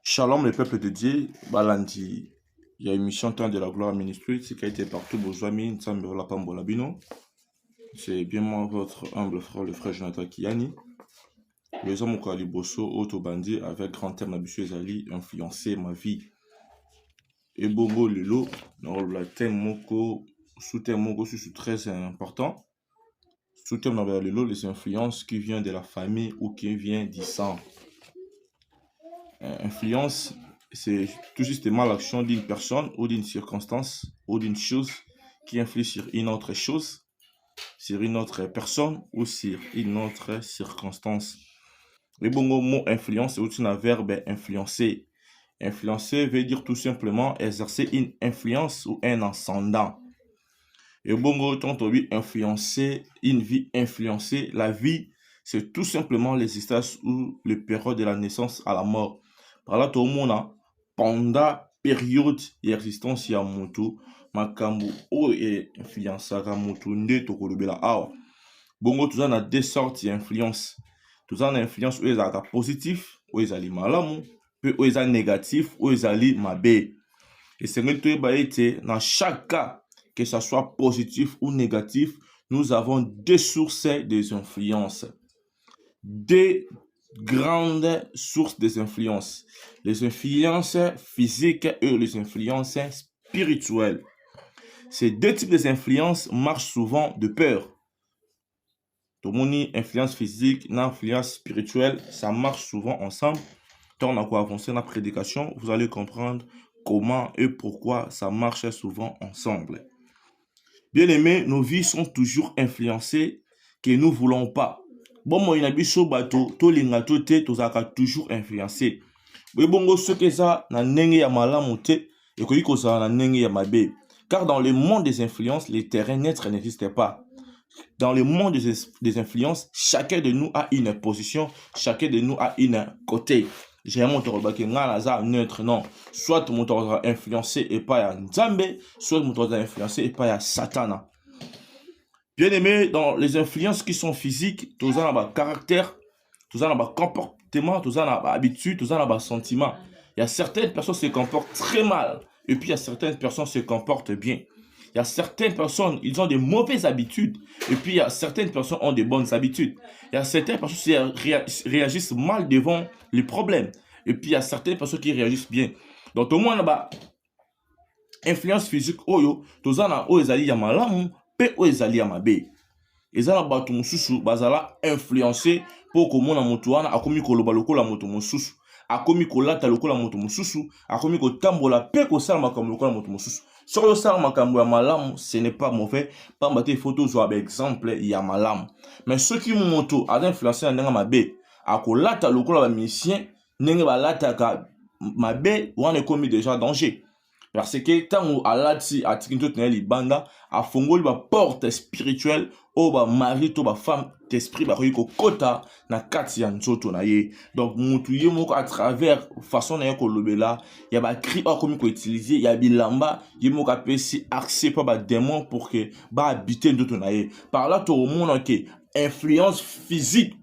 Shalom, le peuple de Dieu, Balandi. Il y a une mission Temps de la Gloire Ministry, qui a été partout, Bozwami, Nsambe, Lapambolabino. C'est bien moi, votre humble frère, le frère Jonathan Kiani. Les hommes au Bosso, Autobandi, avec grand terme d'Abissu Ezali, influencé ma vie. Et Bongo Lelo, dans le thème Moko, sous-thème Moko, c'est très important. Sous-thème dans Lelo, les influences qui viennent de la famille ou qui viennent du sang. Influence, c'est tout justement l'action d'une personne ou d'une circonstance ou d'une chose qui influe sur une autre chose, sur une autre personne ou sur une autre circonstance. Le bon mot influence est aussi un verbe influencer. Influencer veut dire tout simplement exercer une influence ou un ascendant. Et bon mot, tant oui, influencer, une vie influencée, la vie, c'est tout simplement l'existence ou le période de la naissance à la mort. Par là, tout le monde, pendant période d'existence, il y a moto, makambu, ou et influence, moto, nde, to kolobela, awa. Bongo, tout ça, on a deux sortes d'influence. Tout ça, on a influence où ils sont positifs, où ils sont malamu, puis où ils sont négatifs, où ils sont mabe. Et c'est que tout est dans chaque cas, que ce soit positif ou négatif, nous avons deux sources des influences. Deux grandes sources des influences. Les influences physiques et les influences spirituelles. Ces deux types d'influences marchent souvent de peur. Tout le monde, influence physique, influence spirituelle, ça marche souvent ensemble. Quand on a quoi avancer dans la prédication, vous allez comprendre comment et pourquoi ça marche souvent ensemble. Bien aimés, nos vies sont toujours influencées que nous ne voulons pas. Bon, moi, il y a des bateau, to lingato te, to zaka toujours influencé. Mais bon, ce que ça, na nenge ya malamu te, et que ça na nenge ya mabe. Car dans le monde des influences, les terrains neutres n'existent pas. Dans le monde des influences, chacun de nous a une position, chacun de nous a une côté. J'ai mon tour neutre, non. Soit mon tour influencé et pas à Nzambe, soit mon tour influencé et pas à Satana. Bien aimé, dans les influences qui sont physiques, tout ça a caractère, tout ça a comportement, tout ça a habitude, tout ça a sentiment. Il y a certaines personnes qui se comportent très mal, et puis il y a certaines personnes qui se comportent bien. Il y a certaines personnes, ils ont des mauvaises habitudes, et puis il y a certaines personnes qui ont des bonnes habitudes. Il y a certaines personnes qui réagissent mal devant les problèmes, et puis il y a certaines personnes qui réagissent bien. Donc au moins, influence physique, tout ça a malamu, pe o ezali ya mabe. Ezala bato mususu bazala influencer pour que mona mutu wana akomi koloba lokola moto mususu, akomi kolata lokola moto mususu, akomi kotambola pe kosala makambo lokola moto mususu. Sur le sala makambo ya malamu, ce n'est pas mauvais. Pas mbate photo zo ba exemple ya malamu. Mais ceux qui moto a influencer ndanga mabe, akolata lokola ba musicien, ndenge balata ka mabe wana ekomi déjà danger. Parce que tant alati atikinto teneli banda a fongoli ba porte spirituelle o ba mari to ba femme d'esprit ba ko kota na kati ya nzoto na ye. Donc mutu ye moko à travers façon na ye ko lobela ya ba cri o komi ko utiliser ya bilamba ye moko apesi accès pa ba démon pour que ba habiter nzoto na ye. Par là to au monde que influence physique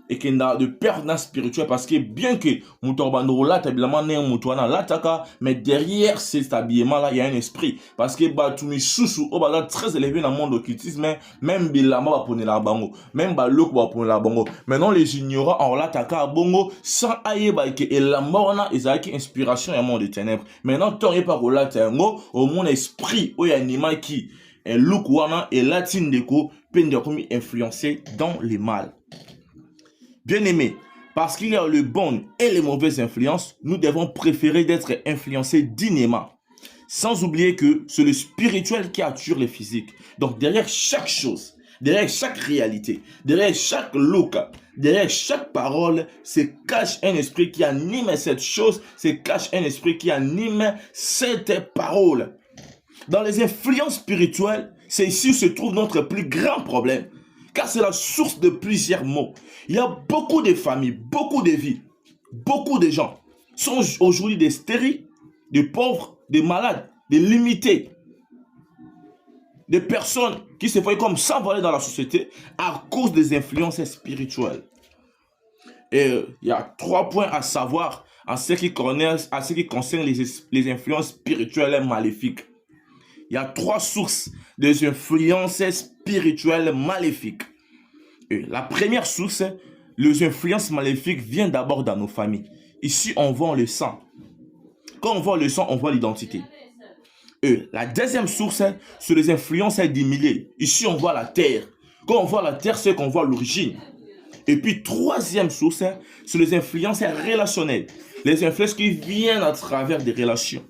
et qu'il y a de perdre spirituel parce que bien que Moutorbando là tabilement né Moutouana lataka mais derrière cet habillement là il y a un esprit parce que Batumi Soussou au bas très élevé dans le monde occultisme même Bilama va prendre la bango même Balok va prendre la bango maintenant les ignorants en lataka bongo sans aïeba que et la morna ils ont qui inspiration et monde des ténèbres maintenant tant et par là tango au monde esprit ou animal qui est Lukwana et Latin déco peine comme influencé dans les mal. Bien aimé, parce qu'il y a le bon et les mauvaises influences, nous devons préférer d'être influencés dignement. Sans oublier que c'est le spirituel qui attire le physique. Donc derrière chaque chose, derrière chaque réalité, derrière chaque look, derrière chaque parole, se cache un esprit qui anime cette chose, se cache un esprit qui anime cette parole. Dans les influences spirituelles, c'est ici où se trouve notre plus grand problème. Car c'est la source de plusieurs maux. Il y a beaucoup de familles, beaucoup de vies, beaucoup de gens sont aujourd'hui des stériles, des pauvres, des malades, des limités, des personnes qui se voient comme sans valeur dans la société à cause des influences spirituelles. Et il y a 3 points à savoir en ce qui concerne les influences spirituelles maléfiques. Il y a 3 sources des influences spirituelles maléfiques. Et la première source, les influences maléfiques viennent d'abord dans nos familles. Ici, on voit le sang. Quand on voit le sang, on voit l'identité. Et la deuxième source, c'est les influences du milieu. Ici, on voit la terre. Quand on voit la terre, c'est qu'on voit l'origine. Et puis, troisième source, c'est les influences relationnelles. Les influences qui viennent à travers des relations.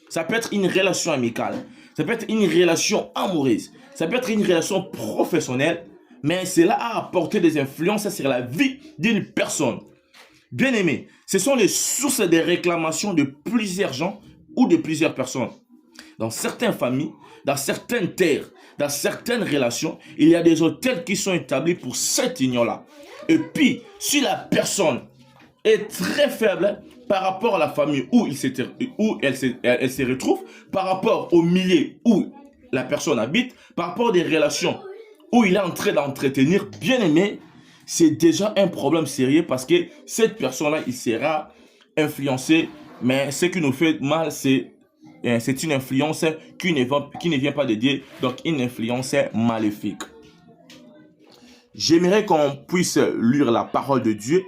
Ça peut être une relation amicale. Ça peut être une relation amoureuse. Ça peut être une relation professionnelle. Mais cela a apporté des influences sur la vie d'une personne. Bien aimé, ce sont les sources de réclamations de plusieurs gens ou de plusieurs personnes. Dans certaines familles, dans certaines terres, dans certaines relations, il y a des hôtels qui sont établis pour cette union-là. Et puis, si la personne est très faible par rapport à la famille où elle se retrouve, par rapport au milieu où la personne habite, par rapport à des relations où il est en train d'entretenir, bien aimé, c'est déjà un problème sérieux parce que cette personne-là, il sera influencé. Mais ce qui nous fait mal, c'est une influence qui ne vient pas de Dieu, donc une influence maléfique. J'aimerais qu'on puisse lire la parole de Dieu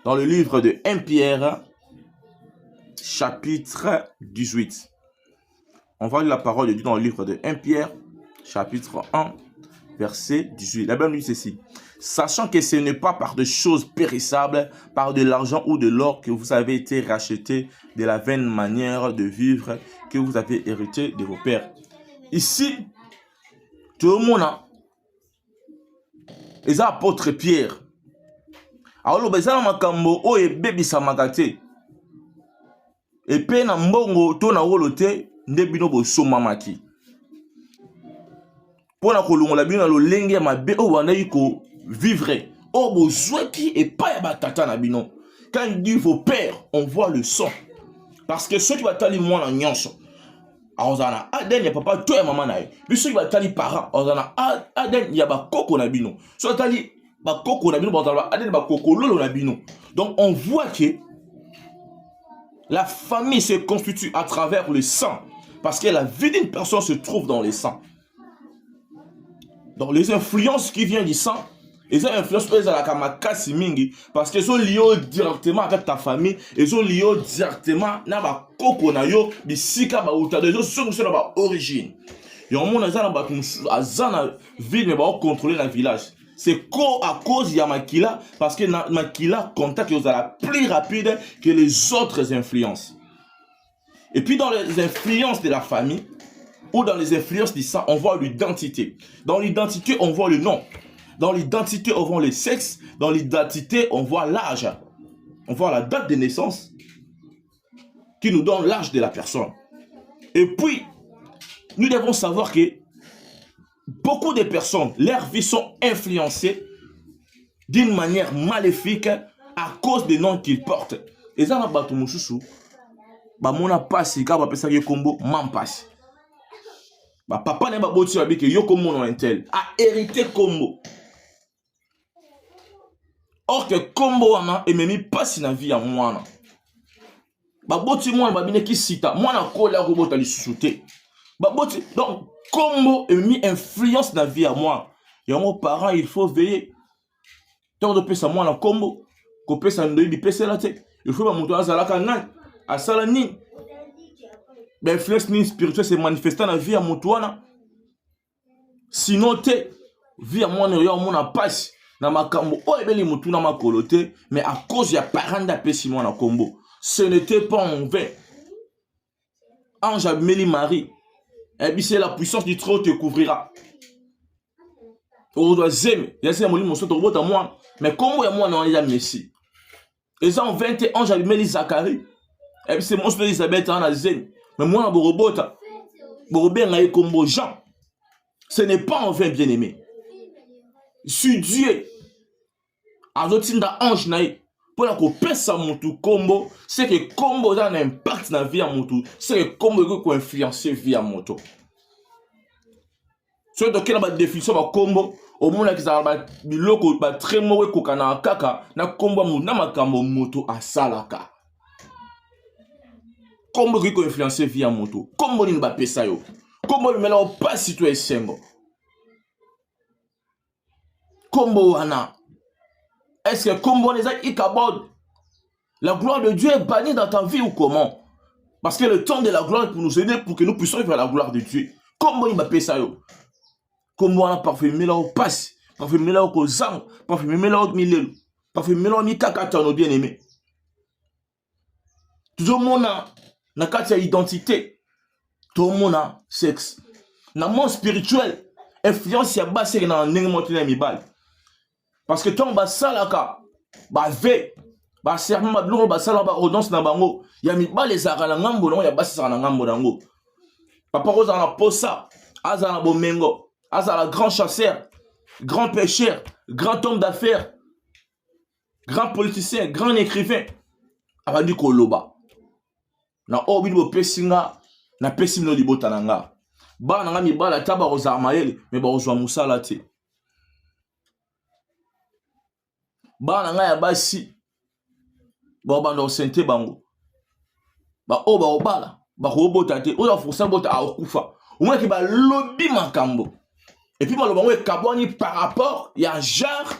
dans le livre de 1 Pierre, chapitre 18. On va lire la parole de Dieu dans le livre de 1 Pierre, chapitre 1, verset 18. La Bible dit ceci. Sachant que ce n'est pas par de choses périssables, par de l'argent ou de l'or que vous avez été rachetés de la vaine manière de vivre que vous avez hérité de vos pères. Ici, tout le monde a les apôtres Pierre. Alors, les makambo o ebebi samakate. Et puis na mbongo to na wolote ndebino bo somamaki. Pona kolongola bino lo lenge mabe o wana yiko vivre. O bozwaki et pas ya batata na bino. Quand il dit vos pères, on voit le sang. Parce que ceux qui va tali moi na nyonso. Ozana aden ya papa to ya maman na ye. Bi ceux qui va tali parents, ozana aden ya ba koko na bino. So tali ba koko na bino, ozana aden ba koko lolo na bino. Donc on voit que la famille se constitue à travers le sang. Parce que la vie d'une personne se trouve dans le sang. Donc les influences qui viennent du sang, les influences peuvent être à la casse mingi parce qu'elles sont liées directement avec ta famille, elles sont liées directement na ba koko na yo bisika ba uta de sont sur ba origine. Et on mona za na ba azana ville mais ba contrôler la village. C'est à cause de Makila parce que Makila contact est plus rapide que les autres influences. Et puis dans les influences de la famille ou dans les influences du sang, on voit l'identité. Dans l'identité, on voit le nom. Dans l'identité, on voit le sexe. Dans l'identité, on voit l'âge. On voit la date de naissance qui nous donne l'âge de la personne. Et puis, nous devons savoir que beaucoup de personnes, leurs vies sont influencées d'une manière maléfique à cause des noms qu'ils portent. Et ça, on a passé, quand on appelle ça combo, mampasi. Papa n'est pas beau de que yo comme mon intel a hérité combo. Or que combo ana et même pas si na vie à moi. Baboti moi ba bine ki sita, moi na ko la robot ali souté. Baboti donc combo et mis influence na vie à moi. Et mon parent il faut veiller. Tant de pesa moi na combo, ko pesa ndo di pesa la te. Il faut ba moto azala kana a sala ni. L'influence spirituelle se manifeste dans la vie à Moutouana. Sinon, te vie à moi, on a pas na makambo. Oh, ebeli Moutou na makolote, mais à cause ya parents d'appel Simon na combo. Ce n'était pas en vain. Ange Amélie Marie. Et puis c'est la puissance du trône te couvrira. On doit aimer. Il y a ces mots qui sont à moi. Mais comment il y a moi dans les Messie? Et ça en 20 Ange Amélie Zacharie. Et puis c'est mon frère Elisabeth en Azem. Mais moi, je robota. Je combo Jean. Ce n'est pas en vain, bien-aimé. Si Dieu a d'autres ange naï pour la couper ça mon combo, c'est que combo a un impact dans la vie à mon tour. C'est que combo peut influencer la vie à mon tour. Soit donc la définition de combo, Au moins qui ça ba biloko ba très mauvais kokana kaka na komba mu na makambo moto asalaka. Kombo qui ko influencer via moto. Kombo ni ba pesa yo. Kombo ni mela pas si tu es sembo. Kombo wana. Est-ce que kombo les a ikabod? La gloire de Dieu est bannie dans ta vie ou comment? Parce que le temps de la gloire est pour nous aider pour que nous puissions vivre la gloire de Dieu. Kombo ni ba pesa yo. Kombo wana parfumé là au passe. Parfumé là au kozang. Parfumé là au milelo. Parfumé là au mikakata nos bien-aimés. Tout le monde na kati ya identité. Tout le monde a sexe. Na monde spirituel. Influence ya basse na ndenge motena mibal. Parce que ton ba salaka ba ve ba serment ba blongo ba sala ba ordonnance na bango ya mibal ezaka na ngambo na ya basse saka na ngambo nango. Papa roza na posa azana bomengo azala grand chasseur, grand pêcheur, grand homme d'affaires, grand politicien, grand écrivain. Abandi koloba. Na obi bo pesinga na pesi no libota nanga. Ba nanga mibala taba roza mayele me ba ozwa musala te. Ba nanga ya basi ba bando sente bango. Ba oba obala ba robota te. Oza forsa bota a okufa. Au moins ki ba lobby makambo. Et puis ba lobango e kaboni par rapport ya genre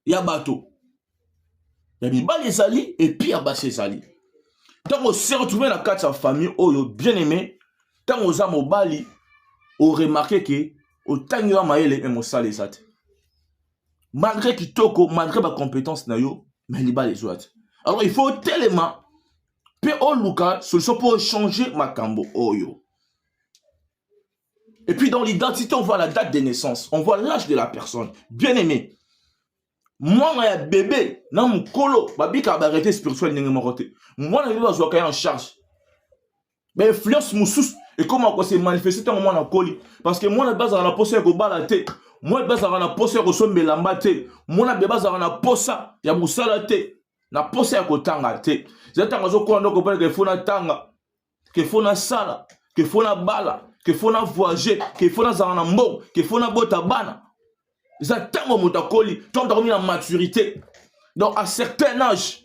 ya bateau. Ya mibala ezali et puis ya basi ezali. Tant on s'est retrouvé dans la carte de sa famille, oh, bien aimé, tant on a mobali, on remarqué que, au tango maële et mon sale zat. Malgré qu'il toko, malgré ma compétence na yo, mais il bat les jouets. Alors il faut tellement, pe o luka, solution pour changer ma cambo, oh yo. Et puis dans l'identité, on voit la date de naissance, on voit l'âge de la personne. Bien aimé. Moi, je suis bébé, dans mon colo, je suis arrêté spirituel, je moi, je suis en charge. Mais l'influence, et comment ça s'est manifesté dans mon coli? Parce que moi, je suis en posé au balate, moi, je suis en posé au sommet de la mate, moi, je suis en posé à Moussalate, na posé à Kotangate. J'attends que je comprenne que faut na tanga, que faut na sala, que faut na bala, que faut na voyager, que faut na zanambo, que faut na botabana. J'attends motakoli, tant dormi en maturité. Donc à certain âge,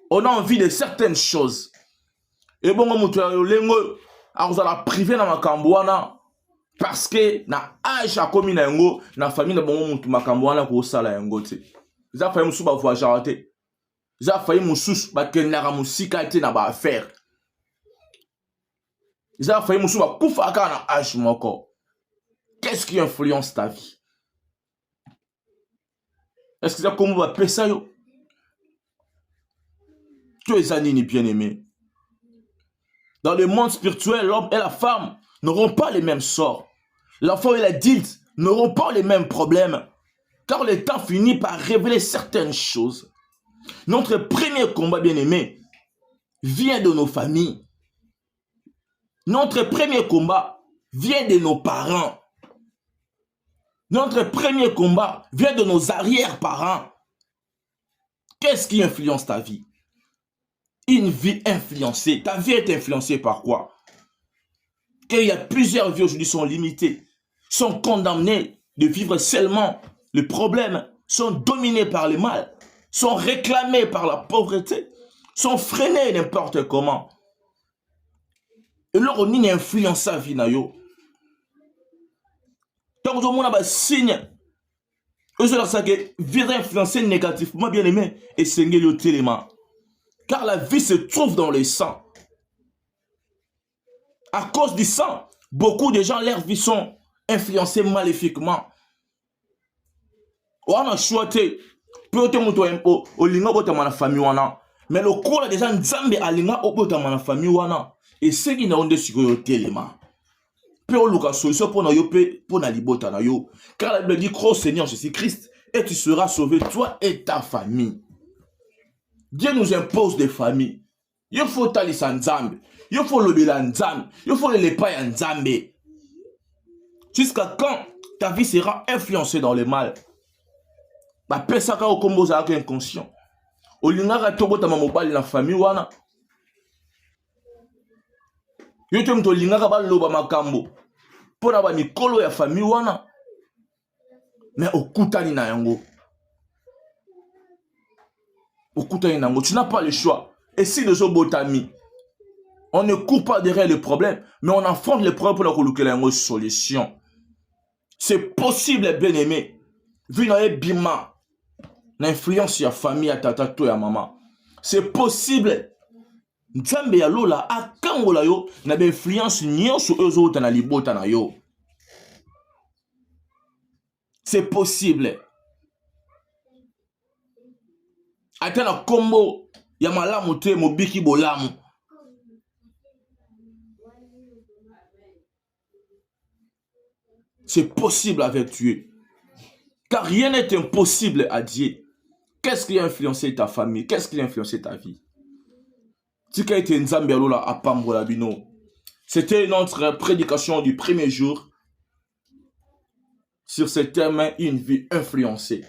on a envie de certaines choses. Et bon, on a la privé dans ma cambouana parce que na âge a commis na ngo, na famille na bon ma cambouana ko sala ngo te. Za fayi musu ba voyager te. Za fayi musu ba kenara musika te na ba affaire. Za fayi musu ba kufa ka na âge moko. Qu'est-ce qui influence ta vie? Est-ce que ça comment va payer ça yo? Tu es anini bien-aimé. Dans le monde spirituel, l'homme et la femme n'auront pas les mêmes sorts. L'enfant et l'adulte n'auront pas les mêmes problèmes. Car le temps finit par révéler certaines choses. Notre premier combat, bien-aimé, vient de nos familles. Notre premier combat vient de nos parents. Notre premier combat vient de nos arrière-parents. Qu'est-ce qui influence ta vie? Une vie influencée. Ta vie est influencée par quoi? Qu'il y a plusieurs vies aujourd'hui sont limitées, sont condamnées de vivre seulement le problème, sont dominées par le mal, sont réclamées par la pauvreté, sont freinées n'importe comment. Et là, on y influence sa vie. Tant que tout le monde a un signe, eux sont vie influencée négativement, bien aimé, et c'est le téléma. Car la vie se trouve dans le sang. À cause du sang, beaucoup de gens, leurs vies sont influencées maléfiquement. On a choisi, peut-être au linga botama na famille wana, mais le cours des gens nzambe alinga botama na famille wana, et ce qui n'a onde sur le téléma. Peu au luka solution pour na yo pe pour na libota na yo. Car la Bible dit crois au Seigneur Jésus-Christ et tu seras sauvé toi et ta famille. Dieu nous impose des familles. Il faut talisa nzambe. Il faut lobela nzambe. Il faut le lepa nzambe. Jusqu'à quand ta vie sera influencée dans le mal. Ba pesaka o kombo za ka inconscient. O lingaka tobota mobali na famille wana. Yo te mto lingaka ba loba makambo. Pona ba mikolo ya famille wana. Mais okutani na yango. Okutani na yango. Tu n'as pas le choix. Et si les obotami, on ne court pas derrière les problèmes, mais on affronte les problèmes pour la une solution. C'est possible, bien aimé. Vu dans les bima, l'influence sur la famille, à tata, toi et à maman. C'est possible. Nzambe ya lola akangola yo na be influence nyonso ezo ta na libota na yo. C'est possible. Ata na kombo ya malamu te mobiki bolamu. C'est possible avec Dieu. Car rien n'est impossible à Dieu. Qu'est-ce qui a influencé ta famille? Qu'est-ce qui a influencé ta vie? C'était notre prédication du premier jour sur ce thème, une vie influencée.